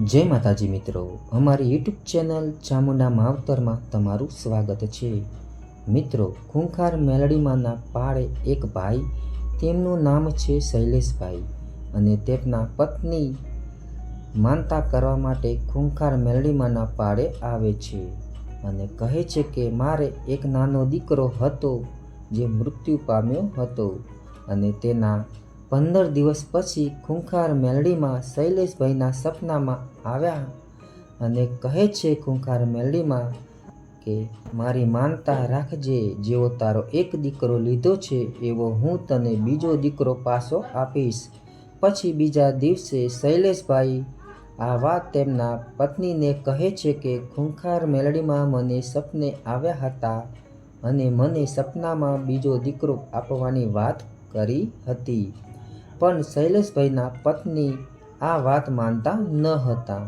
જય માતાજી મિત્રો, અમારી યુટ્યુબ ચેનલ ચામુંડા માવતરમાં તમારું સ્વાગત છે। મિત્રો, ખૂંખાર મેલડીમાંના પાળે એક ભાઈ, તેમનું નામ છે શૈલેષભાઈ, અને તેમના પત્ની માનતા કરવા માટે ખૂંખાર મેલડીમાંના પાળે આવે છે અને કહે છે કે મારે એક નાનો દીકરો હતો જે મૃત્યુ પામ્યો હતો, અને તેના 15 દિવસ પછી ખૂંખાર મેલડીમાં શૈલેષભાઈના સપનામાં આવ્યા અને કહે છે ખૂંખાર મેલડીમાં કે મારી માનતા રાખજે, જેવો તારો એક દીકરો લીધો છે એવો હું તને બીજો દીકરો પાછો આપીશ। પછી બીજા દિવસે શૈલેષભાઈ આ વાત તેમના પત્નીને કહે છે કે ખૂંખાર મેલડીમાં મને સપને આવ્યા હતા અને મને સપનામાં બીજો દીકરો આપવાની વાત કરી હતી, પણ શૈલેષભાઈના પત્ની આ વાત માનતા ન હતા।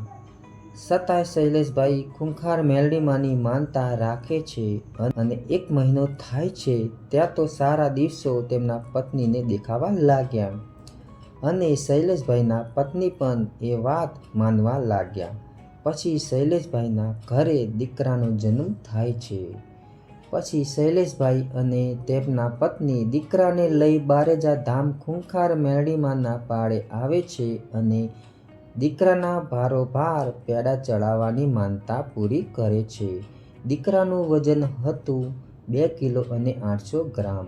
છતાંય શૈલેષભાઈ ખૂંખાર મેલડીમાંની માનતા રાખે છે અને 1 મહિનો થાય છે ત્યાં તો સારા દિવસો તેમના પત્નીને દેખાવા લાગ્યા અને શૈલેષભાઈના પત્ની પણ એ વાત માનવા લાગ્યા। પછી શૈલેષભાઈના ઘરે દીકરાનો જન્મ થાય છે। પછી શૈલેષભાઈ અને તેમના પત્ની દીકરાને લઈ બારેજા ધામ ખૂંખાર મેલડીમાંના પાળે આવે છે અને દીકરાના ભારોભાર પેડા ચડાવવાની માનતા પૂરી કરે છે। દીકરાનું વજન હતું 2 કિલો અને 800 ગ્રામ,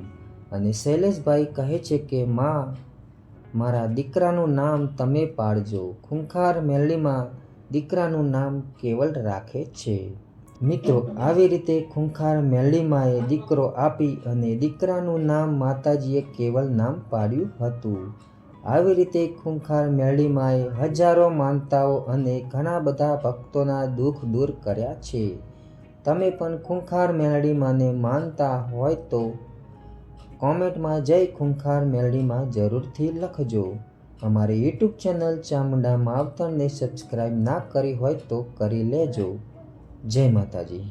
અને શૈલેષભાઈ કહે છે કે માં, મારા દીકરાનું નામ તમે પાડજો। ખૂંખાર મેલડીમાં દીકરાનું નામ કેવલ રાખે છે। મિત્રો, આવી રીતે ખૂંખાર મેલડીમાએ દીકરો આપી અને દીકરાનું નામ માતાજીએ કેવલ નામ પાડ્યું હતું। આવી રીતે ખૂંખાર મેલડીમાએ હજારો માનતાઓ અને ઘણા બધા ભક્તોના દુઃખ દૂર કર્યા છે। તમે પણ ખૂંખાર મેલડીમાને માનતા હોય તો કોમેન્ટમાં જય ખૂંખાર મેલડીમાં જરૂરથી લખજો। અમારી યુટ્યુબ ચેનલ ચામુંડા માવતરને સબસ્ક્રાઈબ ના કરી હોય તો કરી લેજો। જય માતાજી।